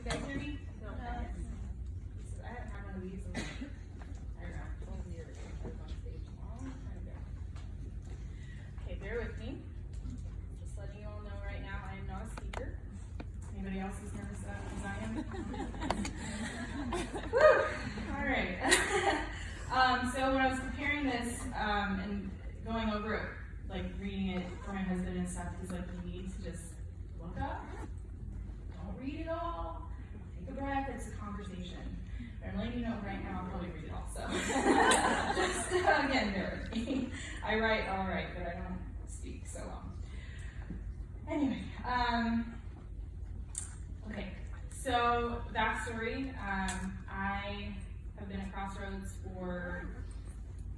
guys hear me? No. I haven't had one of these in like, I don't know, 12 years. I was on stage a long time ago. Okay, bear with me. Just letting you all know right now, I am not a speaker. Anybody else as nervous as I am? Woo! All right. So when I was preparing this and going over it, like reading it for my husband and stuff, he's like, you need to just look up. Don't read it all. Take a breath. It's a conversation. But I'm letting you know right now, I'll probably read it all. So just again, bear with me. I write all right, but I don't speak so well. Anyway, okay. So backstory. I have been at Crossroads for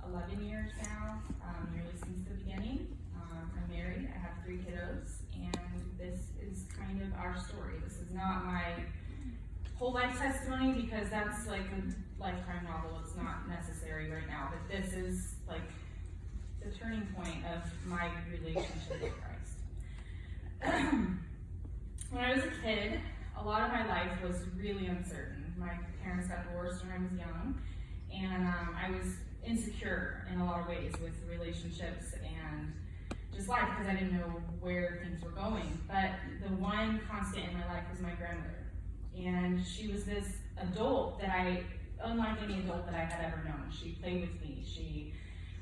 11 years now, nearly since the beginning. I'm married. I have 3 kiddos, and this is kind of our story. This is not my whole life testimony because that's like a lifetime novel. It's not necessary right now, but this is like the turning point of my relationship with Christ. When I was a kid, a lot of my life was really uncertain. My parents got divorced when I was young, and I was insecure in a lot of ways with relationships and just life because I didn't know where things were going. But the one constant in my life was my grandmother. And she was this adult that unlike any adult that I had ever known. She played with me. She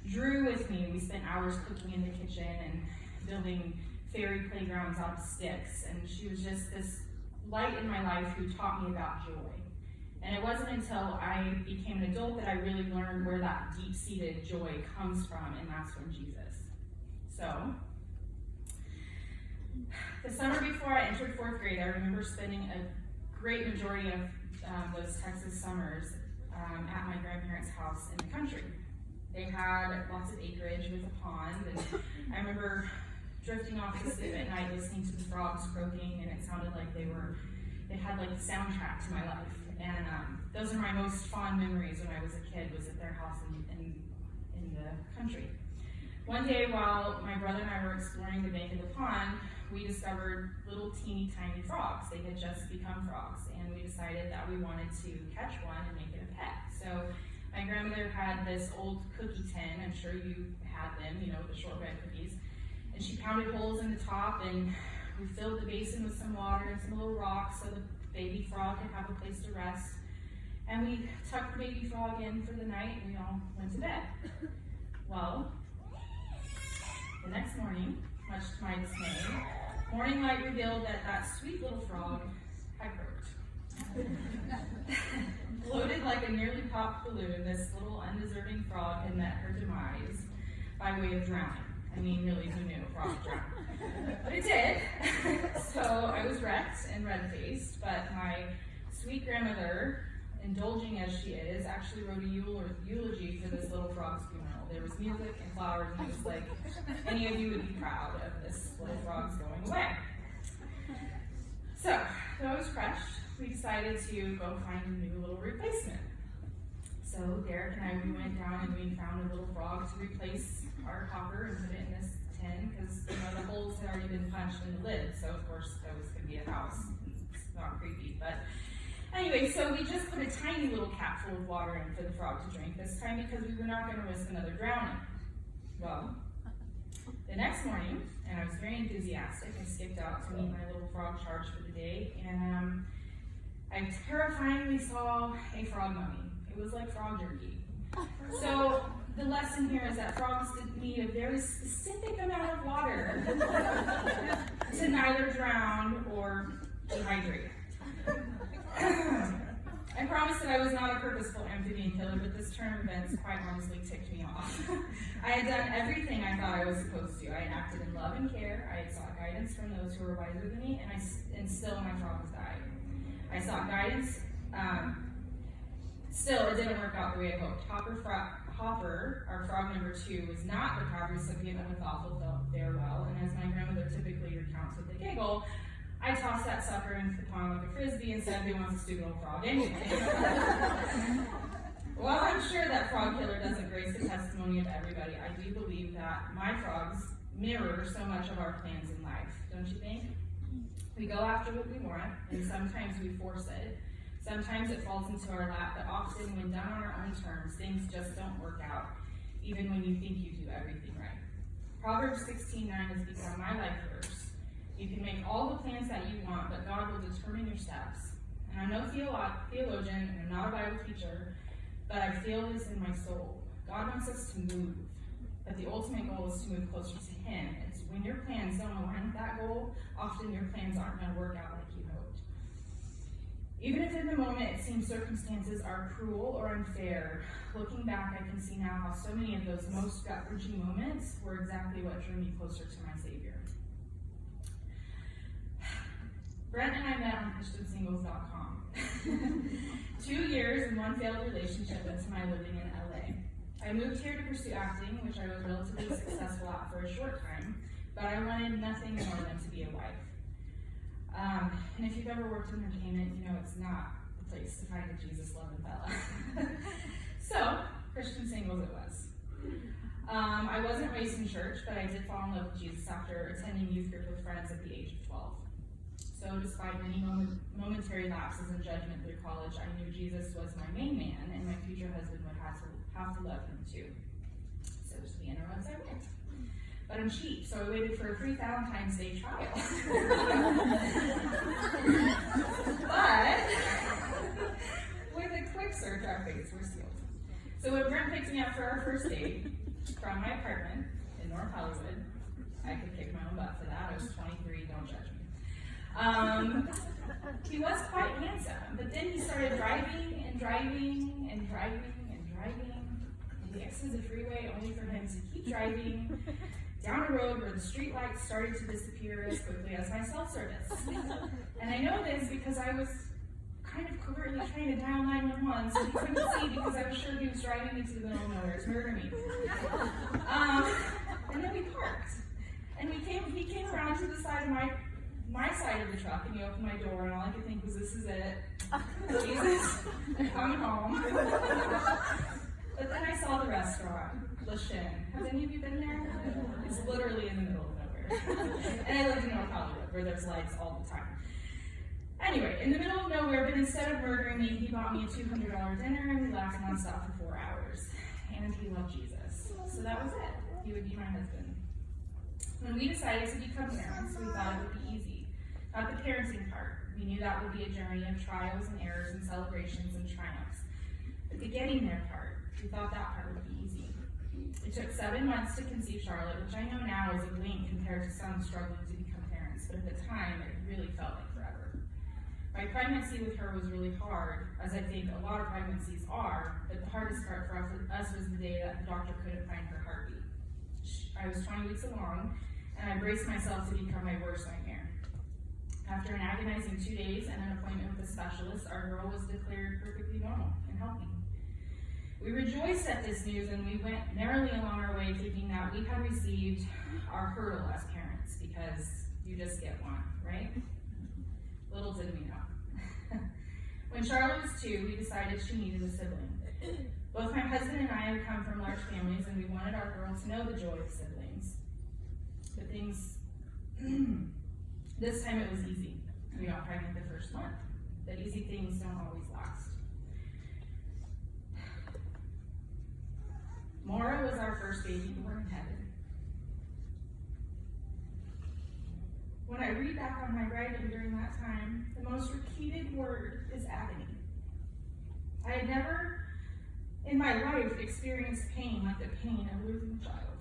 drew with me. We spent hours cooking in the kitchen and building fairy playgrounds out of sticks. And she was just this light in my life who taught me about joy. And it wasn't until I became an adult that I really learned where that deep-seated joy comes from, and that's from Jesus. So, the summer before I entered 4th grade, I remember spending a great majority of those Texas summers at my grandparents' house in the country. They had lots of acreage with a pond, and I remember drifting off to sleep at night listening to the frogs croaking, and it sounded like they had like the soundtrack to my life. And those are my most fond memories when I was a kid, was at their house in the country. One day while my brother and I were exploring the bank of the pond, we discovered little teeny tiny frogs. They had just become frogs, and we decided that we wanted to catch one and make it a pet. So my grandmother had this old cookie tin, I'm sure you had them, you know, the shortbread cookies, and she pounded holes in the top, and we filled the basin with some water and some little rocks so the baby frog could have a place to rest. And we tucked the baby frog in for the night, and we all went to bed. Well, the next morning, much to my dismay, morning light revealed that that sweet little frog had croaked. Bloated like a nearly popped balloon, this little undeserving frog had met her demise by way of drowning. I mean, really, who knew a frog would drown? But it did. So I was wrecked and red-faced, but my sweet grandmother, indulging as she is, actually wrote a eulogy for this little frog's funeral. There was music and flowers, and it was like, any of you would be proud of this little frog's going away. So, though I was crushed, we decided to go find a new little replacement. So Derek and I, we went down and we found a little frog to replace our hopper and put it in this tin because the holes had already been punched in the lid. So of course that was going to be a house. It's not creepy, but anyway, so we just put a tiny little cap full of water in for the frog to drink this time because we were not going to risk another drowning. Well, the next morning, and I was very enthusiastic, I skipped out to meet my little frog charge for the day, and I terrifyingly saw a frog mummy. It was like frog jerky. So the lesson here is that frogs need a very specific amount of water to neither drown or dehydrate. I promised that I was not a purposeful amphibian killer, but this turn of events quite honestly ticked me off. I had done everything I thought I was supposed to. I had acted in love and care. I had sought guidance from those who were wiser than me, and still my frogs died. I sought guidance. Still, it didn't work out the way I hoped. Hopper, our frog number 2, was not the proud recipient of a thoughtful farewell, and as my grandmother typically recounts with a giggle, I tossed that sucker into the pond like a frisbee and said, "Who wants a stupid old frog anyway?" While I'm sure that frog killer doesn't grace the testimony of everybody, I do believe that my frogs mirror so much of our plans in life, don't you think? We go after what we want, and sometimes we force it. Sometimes it falls into our lap, but often when done on our own terms, things just don't work out, even when you think you do everything right. Proverbs 16:9 has become my life verse. You can make all the plans that you want, but God will determine your steps. And I'm no theologian, and I'm not a Bible teacher, but I feel this in my soul. God wants us to move, but the ultimate goal is to move closer to Him. It's when your plans don't align with that goal, often your plans aren't going to work out like you hoped. Even if in the moment it seems circumstances are cruel or unfair, looking back, I can see now how so many of those most gut-wrenching moments were exactly what drew me closer to my Savior. Brent and I met on ChristianSingles.com. 2 years and one failed relationship into my living in LA. I moved here to pursue acting, which I was relatively successful at for a short time, but I wanted nothing more than to be a wife. And if you've ever worked in entertainment, you know it's not the place to find a Jesus-loving fella. So, Christian Singles it was. I wasn't raised in church, but I did fall in love with Jesus after attending youth group with friends at the age of 12. So despite many momentary lapses in judgment through college, I knew Jesus was my main man, and my future husband would have to love him too. So to the interwebs I went. But I'm cheap, so I waited for a free Valentine's Day trial. But with a quick search, our fates were sealed. So when Brent picked me up for our first date from my apartment in North Hollywood, I could kick my own butt for that. I was 23, don't judge me. He was quite handsome, but then he started driving and driving and driving and driving. And the exit of the freeway only for him to keep driving down a road where the street lights started to disappear as quickly as my cell service. And I know this because I was kind of covertly trying to dial 911 so he couldn't see because I was sure he was driving me to the middle of nowhere to murder me. And then we parked. And he came around to the side of my side of the truck, and he opened my door, and all I could think was, this is it. Jesus, I'm coming home. But then I saw the restaurant, Le Chien. Have any of you been there? It's literally in the middle of nowhere. And I lived in North Hollywood, where there's lights all the time. Anyway, in the middle of nowhere, but instead of murdering me, he bought me a $200 dinner, and we laughed nonstop for 4 hours. And he loved Jesus. So that was it. He would be my husband. When we decided to become parents, we thought it would be easy. Not the parenting part. We knew that would be a journey of trials and errors and celebrations and triumphs. But the getting there part, we thought that part would be easy. It took 7 months to conceive Charlotte, which I know now is a blink compared to some struggling to become parents, but at the time, it really felt like forever. My pregnancy with her was really hard, as I think a lot of pregnancies are, but the hardest part for us was the day that the doctor couldn't find her heartbeat. I was 20 weeks along, and I braced myself to become my worst nightmare. After an agonizing 2 days and an appointment with a specialist, our girl was declared perfectly normal and healthy. We rejoiced at this news, and we went merrily along our way thinking that we had received our hurdle as parents, because you just get one, right? Little did we know. When Charlotte was 2, we decided she needed a sibling. Both my husband and I had come from large families, and we wanted our girl to know the joy of siblings. But this time it was easy. We got pregnant the first month. But easy things don't always last. Maura was our first baby born in heaven. When I read back on my writing during that time, the most repeated word is agony. I had never in my life experienced pain like the pain of losing a child.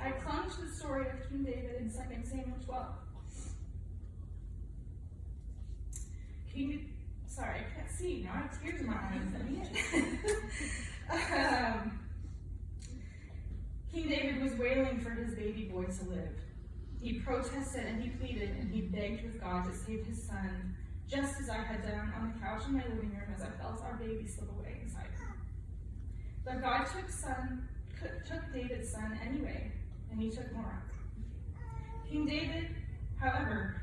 I clung to the story of King David in 2 Samuel 12. Sorry, I can't see. Now I have tears in my eyes. King David was wailing for his baby boy to live. He protested and he pleaded and he begged with God to save his son, just as I had done on the couch in my living room as I felt our baby slip away inside him. But God took David's son anyway, and he took Maura. King David, however,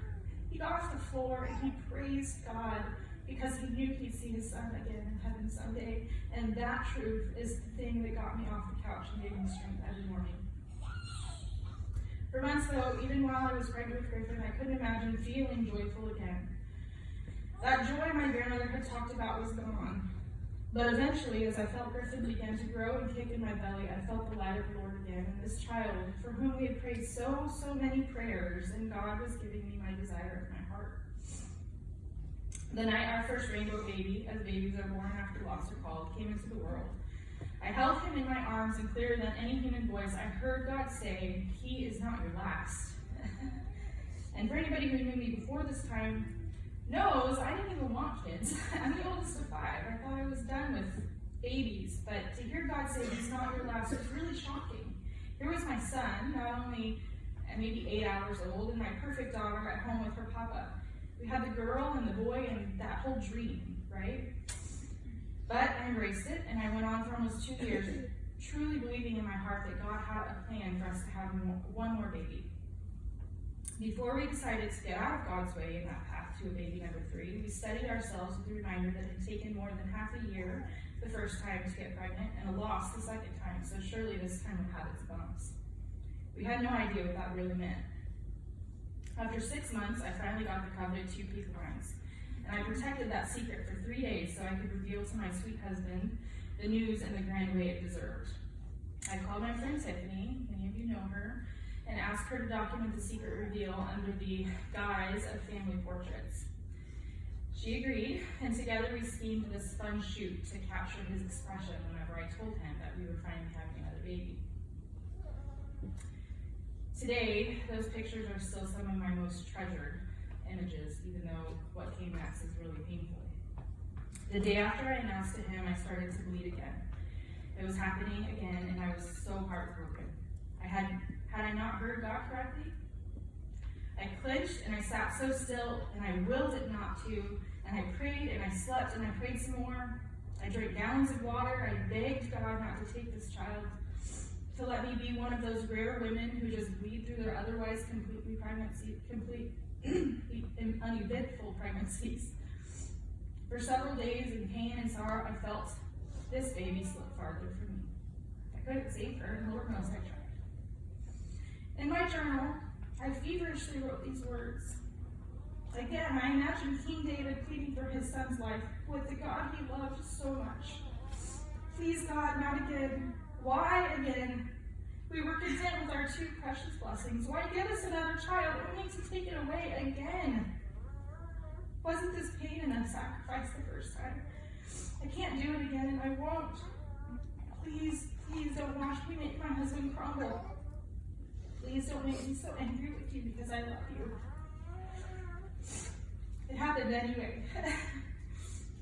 he got off the floor and he praised God because he knew he'd see his son again in heaven someday, and that truth is the thing that got me off the couch and gave me strength every morning. For months, though, even while I was pregnant with Griffin, I couldn't imagine feeling joyful again. That joy my grandmother had talked about was gone. But eventually, as I felt Griffin begin to grow and kick in my belly, I felt the light of the Lord again, and this child, for whom we had prayed so many prayers, and God was giving me my desire of my heart. The night our first rainbow baby, as babies are born after loss are called, came into the world, I held him in my arms, and clearer than any human voice, I heard God say, "He is not your last." And for anybody who knew me before this time knows I didn't even want kids. I'm the oldest of 5. I thought I was done with babies, but to hear God say he's not your last was really shocking. Here was my son, not only maybe 8 hours old, and my perfect daughter at home with her papa. We had the girl and the boy and that whole dream, right? But I embraced it, and I went on for almost 2 years, truly believing in my heart that God had a plan for us to have one more baby. Before we decided to get out of God's way in that path to a baby number 3, we steadied ourselves with the reminder that it had taken more than half a year the first time to get pregnant, and a loss the second time, so surely this time would have its bumps. We had no idea what that really meant. After 6 months, I finally got the coveted 2 peak lines, and I protected that secret for 3 days so I could reveal to my sweet husband the news in the grand way it deserved. I called my friend Tiffany, many of you know her, and asked her to document the secret reveal under the guise of family portraits. She agreed, and together we schemed this fun shoot to capture his expression whenever I told him that we were finally having another baby. Today, those pictures are still some of my most treasured images, even though what came next is really painful. The day after I announced to him, I started to bleed again. It was happening again, and I was so heartbroken. Had I not heard God correctly? I clenched and I sat so still, and I willed it not to, and I prayed and I slept and I prayed some more. I drank gallons of water. I begged God not to take this child, to let me be one of those rare women who just bleed through their otherwise uneventful pregnancies. For several days in pain and sorrow, I felt this baby slip farther from me. I couldn't save her, and Lord knows I tried. In my journal, I feverishly wrote these words. Again, I imagined King David pleading for his son's life with the God he loved so much. Please, God, not again. Why again? We were content with our 2 precious blessings. Why give us another child only to take it away again? Wasn't this pain enough sacrifice the first time? I can't do it again, and I won't. Please, please don't watch me make my husband crumble. Please don't make me so angry with you because I love you. It happened anyway.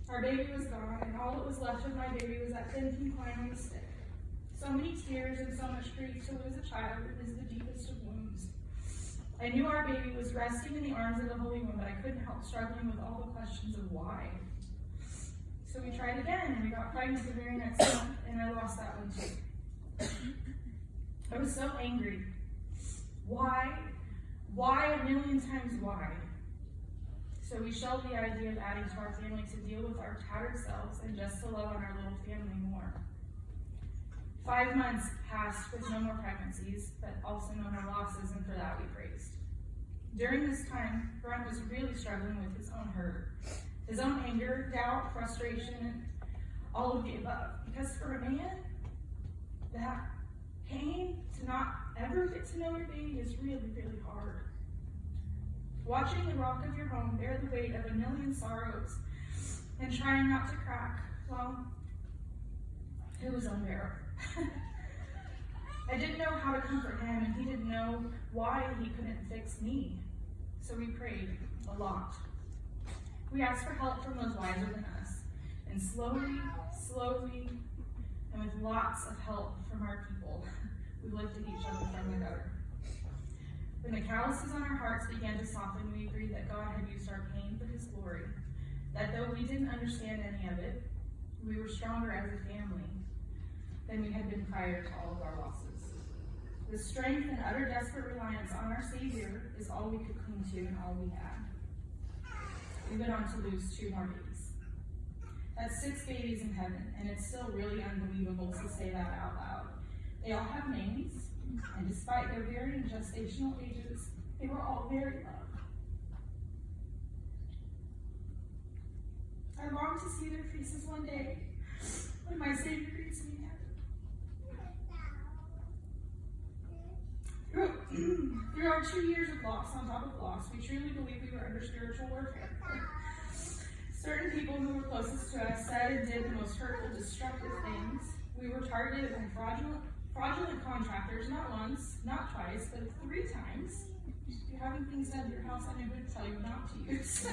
Our baby was gone, and all that was left of my baby was that thin pink line on the stick. So many tears and so much grief to lose a child is the deepest of wounds. I knew our baby was resting in the arms of the Holy One, but I couldn't help struggling with all the questions of why. So we tried again, and we got pregnant the very next month, and I lost that one too. I was so angry. Why? Why a million times why? So we shelved the idea of adding to our family to deal with our tattered selves and just to love on our little family more. 5 months passed with no more pregnancies, but also no more losses, and for that we praised. During this time, Brent was really struggling with his own hurt, his own anger, doubt, frustration, and all of the above. Because for a man, that pain to not ever get to know your baby is really, really hard. Watching the rock of your home bear the weight of a million sorrows and trying not to crack, well, it was unbearable. I didn't know how to comfort him, and he didn't know why he couldn't fix me. So we prayed a lot. We asked for help from those wiser than us, and slowly, and with lots of help from our people, we lifted each other from the gutter. When the calluses on our hearts began to soften, we agreed that God had used our pain for his glory, that though we didn't understand any of it, we were stronger as a family than we had been prior to all of our losses. The strength and utter desperate reliance on our Savior is all we could cling to and all we had. We went on to lose 2 more babies. That's 6 babies in heaven, and it's still really unbelievable to say that out loud. They all have names, And despite their varying gestational ages, they were all very loved. I long to see their faces one day when my Savior greets me in heaven. Through our 2 years of loss on top of loss, we truly believe we were under spiritual warfare. Certain people who were closest to us said and did the most hurtful, destructive things. We were targeted by fraudulent contractors, not once, not twice, but 3 times. If you're having things done to your house, I would tell you not to use.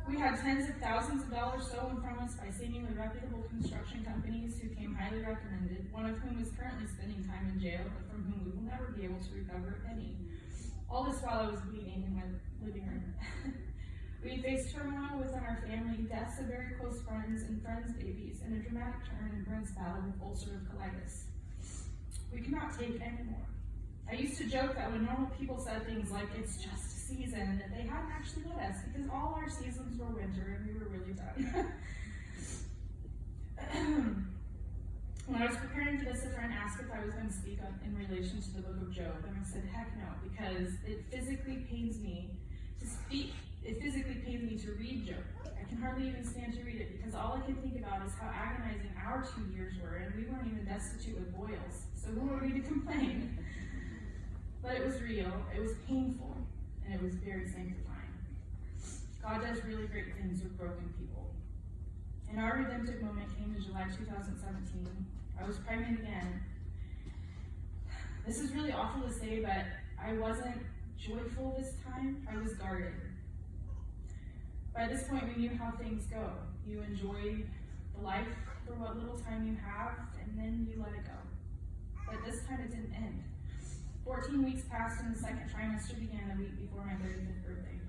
We had tens of thousands of dollars stolen from us by seemingly reputable construction companies who came highly recommended, one of whom is currently spending time in jail, but from whom we will never be able to recover a penny. All this while I was bleeding in my living room. We faced turmoil within our family, deaths of very close friends and friends' babies, and a dramatic turn in Brent's battle with ulcerative colitis. We could not take anymore. I used to joke that when normal people said things like, "It's just a season," that they hadn't actually met us, because all our seasons were winter and we were really done. When I was preparing for this, a friend asked if I was going to speak on in relation to the book of Job, and I said, heck no, because it physically pains me to speak. It physically pains me to read Job. I can hardly even stand to read it, because all I can think about is how agonizing our 2 years were, and we weren't even destitute with boils, so who are we to complain? But it was real, it was painful, and it was very sanctifying. God does really great things with broken people. And our redemptive moment came in July 2017. I was pregnant again. This is really awful to say, but I wasn't joyful this time. I was guarded. By this point, we knew how things go. You enjoy the life for what little time you have, and then you let it go. But this time it didn't end. 14 weeks passed and the second trimester began the week before my 35th birthday.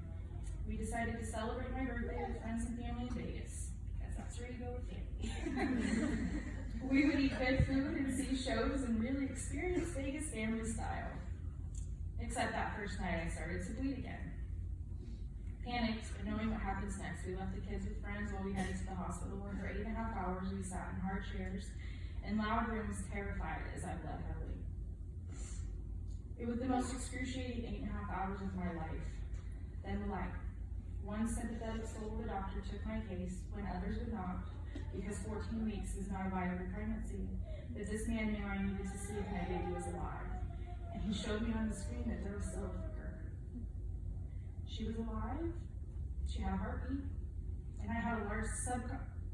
We decided to celebrate my birthday with friends and family in Vegas, because that's where you go with family. We would eat good food and see shows and really experience Vegas family style. Except that first night I started to bleed again. Panicked, but knowing what happens next, we left the kids with friends while we headed to the hospital, where for 8.5 hours we sat in hard chairs in loud rooms, terrified as I bled heavily. It was the most excruciating 8.5 hours of my life. Then the light. One sympathetic soul of a doctor took my case when others would not, because 14 weeks is not a viable pregnancy. But this man knew I needed to see if my baby was alive. And he showed me on the screen that there was still a flicker. She was alive, she had a heartbeat, and I had a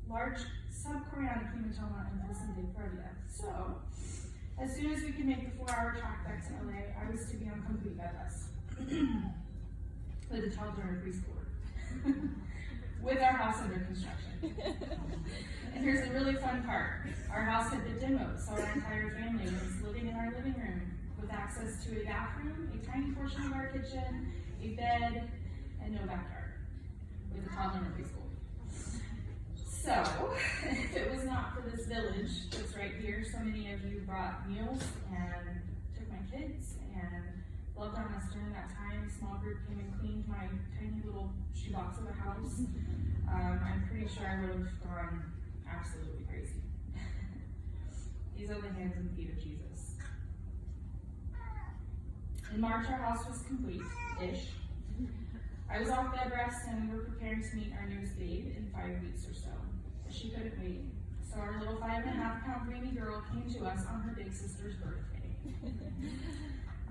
large subchorionic hematoma and pulsing dysplasia. So, as soon as we could make the 4-hour track back to LA, I was to be on complete bed rest with a toddler and a preschooler, with our house under construction. And here's the really fun part. Our house had been demoed, so our entire family was living in our living room with access to a bathroom, a tiny portion of our kitchen, a bed, and no backyard, with a toddler and a preschool. So, if it was not for this village that's right here, so many of you brought meals and took my kids and loved on us during that time. A small group came and cleaned my tiny little shoebox of a house. I'm pretty sure I would have gone absolutely crazy. These are the hands and feet of Jesus. In March, our house was complete-ish. I was off bed rest and we were preparing to meet our newest babe in 5 weeks or so. She couldn't wait, so our little 5.5-pound baby girl came to us on her big sister's birthday.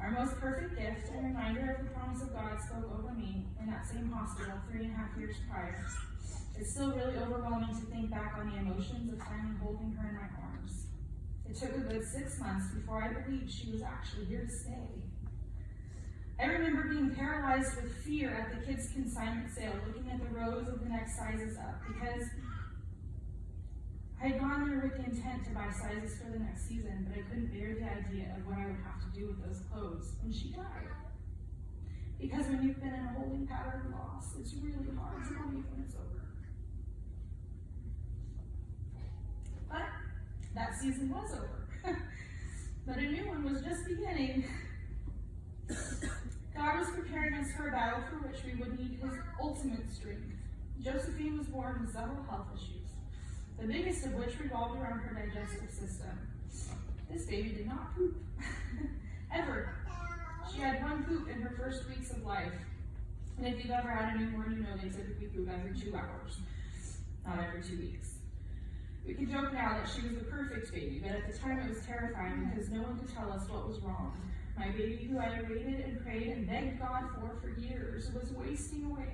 Our most perfect gift and reminder of the promise of God spoke over me in that same hospital 3.5 years prior. It's still really overwhelming to think back on the emotions of finally holding her in my arms. It took a good 6 months before I believed she was actually here to stay. I remember being paralyzed with fear at the kids' consignment sale, looking at the rows of the next sizes up, because I had gone there with the intent to buy sizes for the next season, but I couldn't bear the idea of what I would have to do with those clothes when she died. Because when you've been in a holding pattern of loss, it's really hard to believe when it's over. But that season was over. But a new one was just beginning. God was preparing us for a battle for which we would need his ultimate strength. Josephine was born with several health issues, the biggest of which revolved around her digestive system. This baby did not poop. Ever. She had one poop in her first weeks of life. And if you've ever had a newborn, you know they typically poop every 2 hours, not every 2 weeks. We can joke now that she was the perfect baby, but at the time it was terrifying because no one could tell us what was wrong. My baby, who I had waited and prayed and begged God for years, was wasting away.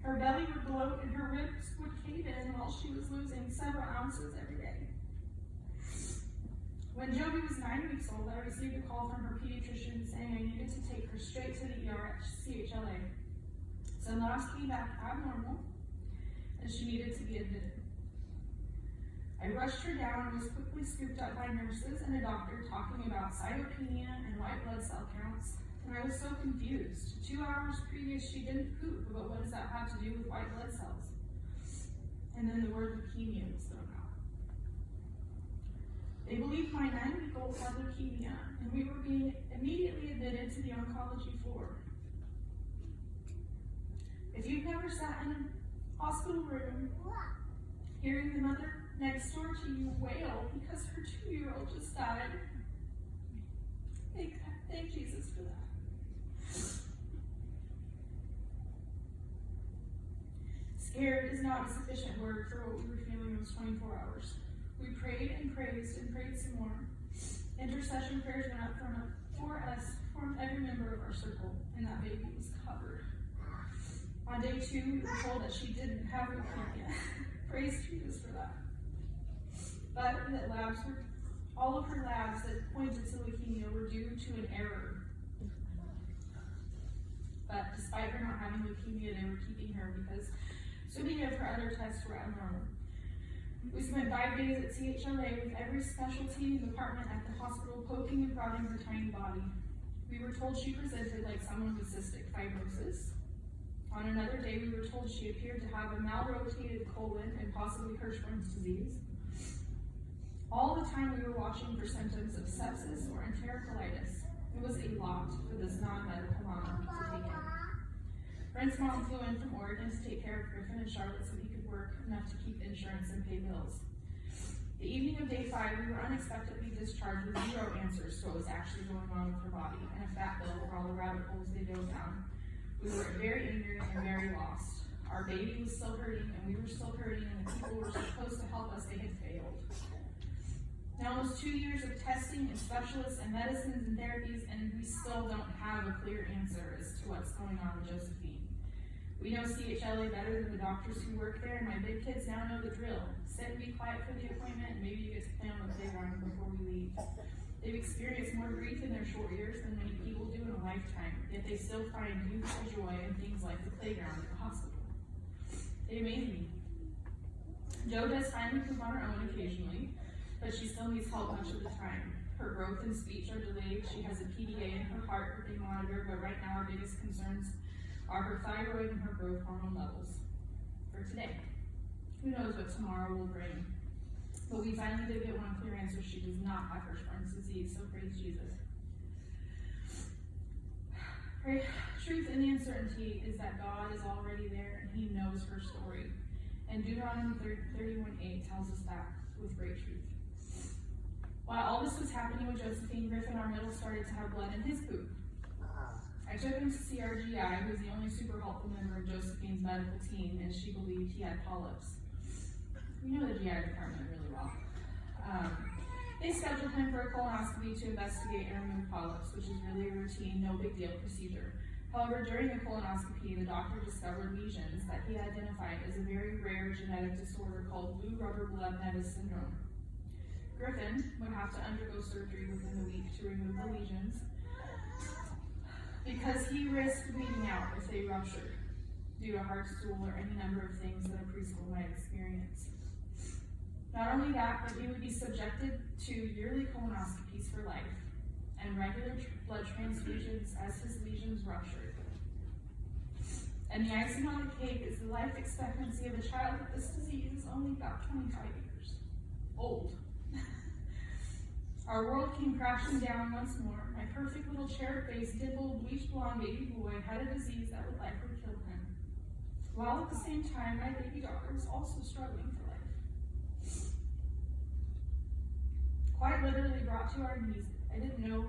Her belly would bloat and her ribs would cave in while she was losing several ounces every day. When Jovi was 9 weeks old, I received a call from her pediatrician saying I needed to take her straight to the ER at CHLA. Some labs came back abnormal, and she needed to be admitted. I rushed her down and was quickly scooped up by nurses and a doctor talking about cytopenia and white blood cell counts, and I was so confused. 2 hours previous, she didn't poop, but what does that have to do with white blood cells? And then the word leukemia was thrown out. They believed my 9-week-old had leukemia, and we were being immediately admitted to the oncology floor. If you've never sat in a hospital room, hearing the mother next door to you wail because her 2-year-old just died, thank Jesus for that. Scared is not a sufficient word for what we were feeling those 24 hours. We prayed and praised and prayed some more. Intercession prayers went up for us, from every member of our circle, and that baby was covered. On day 2, we were told that she didn't have leukemia. Praise Jesus for that. But that all of her labs that pointed to leukemia were due to an error. But despite her not having leukemia, they were keeping her because so many of her other tests were abnormal. We spent 5 days at CHLA with every specialty department at the hospital poking and prodding her tiny body. We were told she presented like someone with cystic fibrosis. On another day, we were told she appeared to have a malrotated colon and possibly Hirschsprung's disease. All the time we were watching for symptoms of sepsis or enterocolitis. It was a lot for this non-medical mom to take in. Brent's mom flew in from Oregon to take care of Griffin and Charlotte so he could work enough to keep insurance and pay bills. The evening of day 5, we were unexpectedly discharged with 0 answers to what was actually going on with her body, and a fat bill for all the rabbit holes they dove down. We were very angry and very lost. Our baby was still hurting, and we were still hurting, and the people who were supposed to help us, they had failed. Now, almost 2 years of testing and specialists and medicines and therapies, and we still don't have a clear answer as to what's going on with Josephine. We know CHLA better than the doctors who work there, and my big kids now know the drill. Sit and be quiet for the appointment, and maybe you get to play on the playground before we leave. They've experienced more grief in their short years than many people do in a lifetime, yet they still find youth and joy in things like the playground at the hospital. They amaze me. Jo does finally poop on her own occasionally, but she still needs help much of the time. Her growth and speech are delayed. She has a PDA in her heart that they monitor, but right now our biggest concerns are her thyroid and her growth hormone levels for today. Who knows what tomorrow will bring? But we finally did get one clear answer. She does not have Hirschsprung's disease, so praise Jesus. Truth in the uncertainty is that God is already there and he knows her story. And Deuteronomy 31:8 tells us that with great truth. While all this was happening with Josephine, Griffin, our middle, started to have blood in his poop. I took him to see our GI, who was the only super helpful member of Josephine's medical team, and she believed he had polyps. We know the GI department really well. They scheduled him for a colonoscopy to investigate and remove polyps, which is really a routine, no big deal procedure. However, during the colonoscopy, the doctor discovered lesions that he identified as a very rare genetic disorder called blue rubber blood nevis syndrome. Griffin would have to undergo surgery within the week to remove the lesions because he risked bleeding out if they ruptured due to heart stool or any number of things that a preschool might experience. Not only that, but he would be subjected to yearly colonoscopies for life and regular blood transfusions as his lesions ruptured. And the icing on the cake is the life expectancy of a child with this disease is only about 25 years old. Our world came crashing down once more. My perfect little cherub-faced, dimpled, bleached blonde baby boy had a disease that would likely kill him. While at the same time, my baby daughter was also struggling for life. quite literally brought to our knees. I didn't know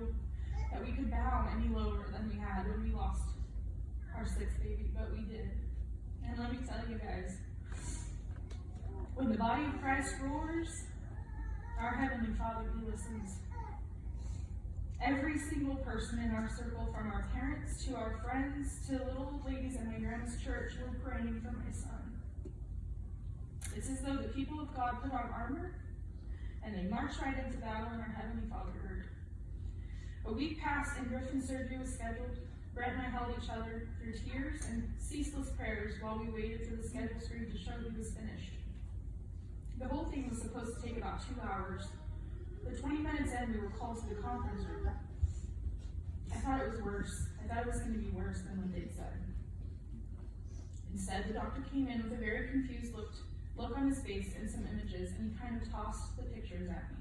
that we could bow any lower than we had when we lost our sixth baby, but we did. And let me tell you guys, when the body of Christ roars, our Heavenly Father, He listens. Every single person in our circle, from our parents to our friends to little old ladies at my grandma's church, were praying for my son. It's as though the people of God put on armor and they marched right into battle, and our Heavenly Father heard. A week passed and Griffin's surgery was scheduled. Brett and I held each other through tears and ceaseless prayers while we waited for the schedule screen to show he was finished. The whole thing was supposed to take about 2 hours. But 20 minutes in, we were called to the conference room. I thought it was worse. I thought it was going to be worse than what they'd said. Instead, the doctor came in with a very confused look on his face and some images, and he kind of tossed the pictures at me.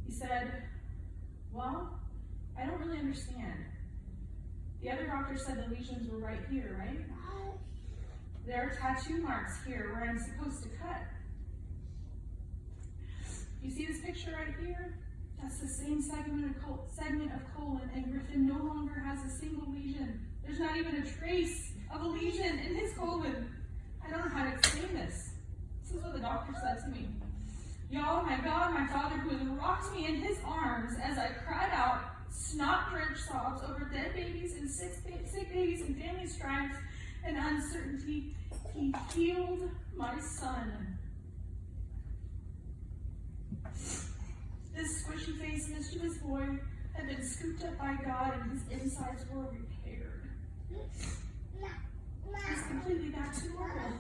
He said, "Well, I don't really understand. The other doctor said the lesions were right here, right? There are tattoo marks here where I'm supposed to cut. You see this picture right here? That's the same segment of colon, and Griffin no longer has a single lesion. There's not even a trace of a lesion in his colon. I don't know how to explain this." This is what the doctor said to me. Y'all, my God, my Father, who has rocked me in His arms as I cried out snot-drenched sobs over dead babies and sick babies and family strife and uncertainty, He healed my son. This squishy-faced, mischievous boy had been scooped up by God, and his insides were repaired. He's completely back to normal.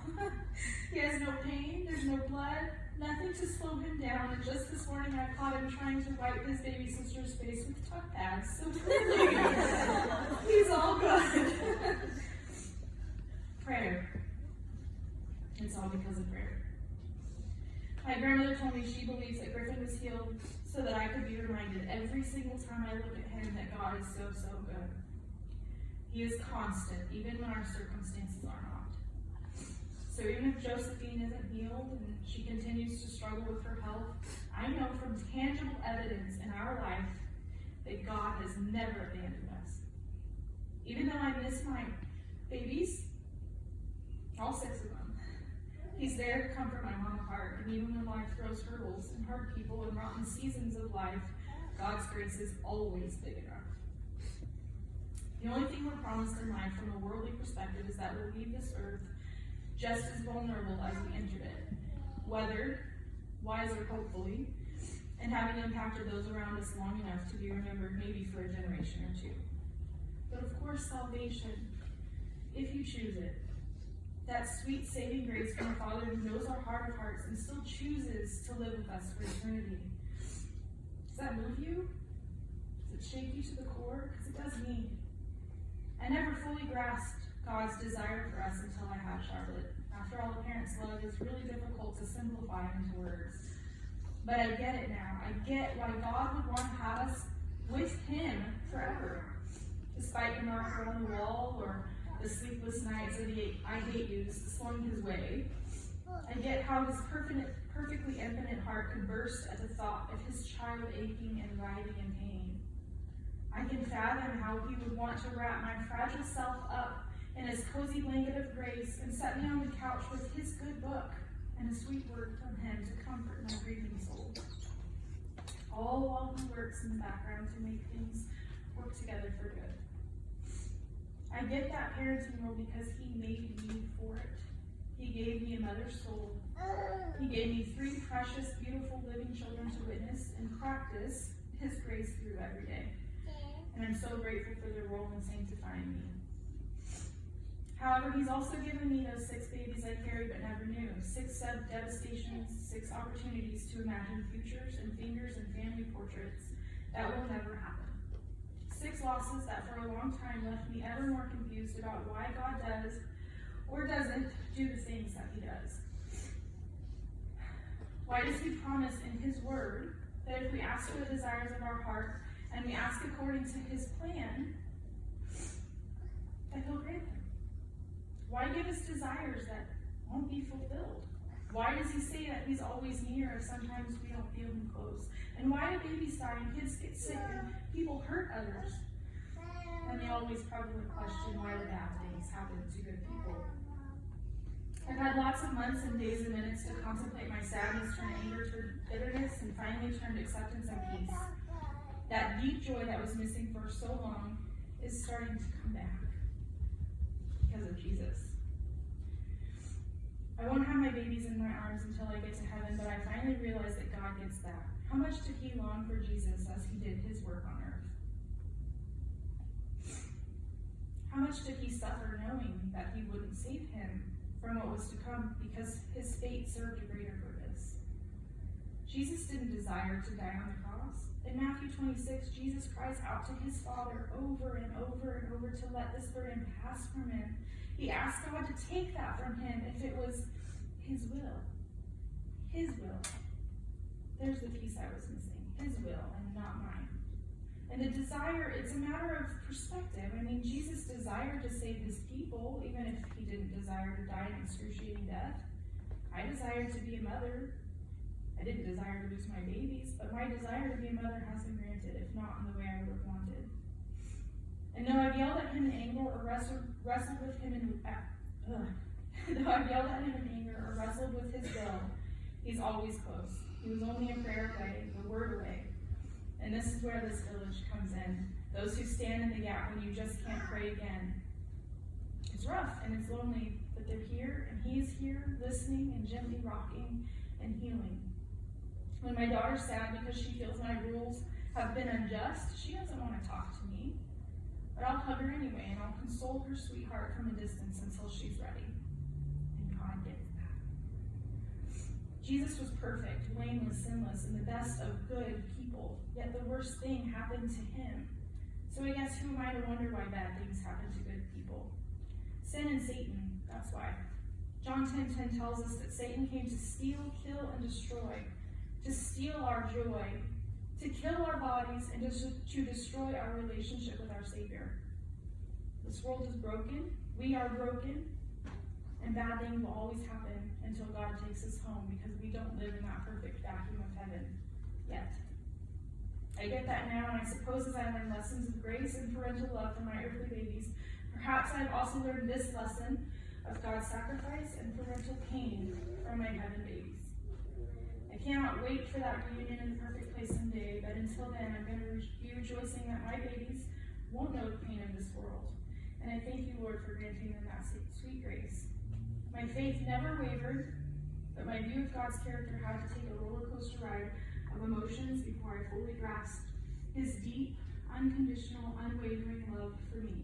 He has no pain, there's no blood, nothing to slow him down, and just this morning I caught him trying to wipe his baby sister's face with tuck pads, so clearly he's all good. Prayer. It's all because of prayer. My grandmother told me she believes that Griffin was healed so that I could be reminded every single time I look at him that God is so, so good. He is constant, even when our circumstances are not. So even if Josephine isn't healed and she continues to struggle with her health, I know from tangible evidence in our life that God has never abandoned us. Even though I miss my babies, all 6 of them, He's there to comfort my mama heart, and even when life throws hurdles and hard people and rotten seasons of life, God's grace is always big enough. The only thing we're promised in life from a worldly perspective is that we'll leave this earth just as vulnerable as we entered it, weathered, wiser hopefully, and having impacted those around us long enough to be remembered maybe for a generation or 2. But of course, salvation, if you choose it, that sweet saving grace from a Father who knows our heart of hearts and still chooses to live with us for eternity. Does that move you? Does it shake you to the core? Because it does me. I never fully grasped God's desire for us until I had Charlotte. After all, a parent's love is really difficult to simplify into words. But I get it now. I get why God would want to have us with Him forever. Despite the marker on the wall or the sleepless nights or the I hate yous slung His way, I get how His perfectly infinite heart could burst at the thought of His child aching and writhing in pain. I can fathom how He would want to wrap my fragile self up in His cozy blanket of grace and set me on the couch with His good book and a sweet word from Him to comfort my grieving soul. All while He works in the background to make things work together for good. I get that parenting role because He made me for it. He gave me a mother's soul. He gave me 3 precious, beautiful, living children to witness and practice His grace through every day. And I'm so grateful for their role in sanctifying me. However, He's also given me those 6 babies I carried but never knew, 6 devastations, 6 opportunities to imagine futures and fingers and family portraits that will never happen. 6 losses that for a long time left me ever more confused about why God does or doesn't do the things that He does. Why does He promise in His word that if we ask for the desires of our heart and we ask according to His plan, that He'll grant them? Why give us desires that won't be fulfilled? Why does he say that he's always near if sometimes we don't feel him close? And why do babies die and kids get sick and people hurt others? And the always prevalent question, why do bad things happen to good people? I've had lots of months and days and minutes to contemplate my sadness, turn anger to bitterness, and finally turn to acceptance and peace. That deep joy that was missing for so long is starting to come back because of Jesus. I won't have my babies in my arms until I get to heaven, but I finally realized that God gets that. How much did he long for Jesus as he did his work on earth? How much did he suffer knowing that he wouldn't save him from what was to come because his fate served a greater purpose? Jesus didn't desire to die on the cross. In Matthew 26, Jesus cries out to his Father over and over and over to let this burden pass from him. He asked God to take that from him if it was his will. His will. There's the piece I was missing. His will and not mine. And the desire, it's a matter of perspective. I mean, Jesus desired to save his people, even if he didn't desire to die an excruciating death. I desired to be a mother. I didn't desire to lose my babies, but my desire to be a mother has been granted, if not in the way I would have wanted. And though I've yelled at him in anger or wrestled with him in wrestled with his will, he's always close. He was only a prayer away, a word away. And this is where this village comes in. Those who stand in the gap when you just can't pray again. It's rough and it's lonely, but they're here and he is here, listening and gently rocking and healing. When my daughter's sad because she feels my rules have been unjust, she doesn't want to talk to me. But I'll hug her anyway, and I'll console her sweetheart from a distance until she's ready. And God gets that. Jesus was perfect, blameless, sinless, and the best of good people, yet the worst thing happened to him. So I guess who am I to wonder why bad things happen to good people? Sin and Satan, that's why. John 10:10 tells us that Satan came to steal, kill, and destroy, to steal our joy, to kill our bodies, and to destroy our relationship with our Savior. This world is broken, we are broken, and bad things will always happen until God takes us home, because we don't live in that perfect vacuum of heaven yet. I get that now, and I suppose as I learn lessons of grace and parental love from my earthly babies, perhaps I've also learned this lesson of God's sacrifice and parental pain from my heaven babies. I cannot wait for that reunion in the perfect place someday, but until then, I'm going to be rejoicing that my babies won't know the pain of this world. And I thank you, Lord, for granting them that sweet grace. My faith never wavered, but my view of God's character had to take a roller coaster ride of emotions before I fully grasped his deep, unconditional, unwavering love for me.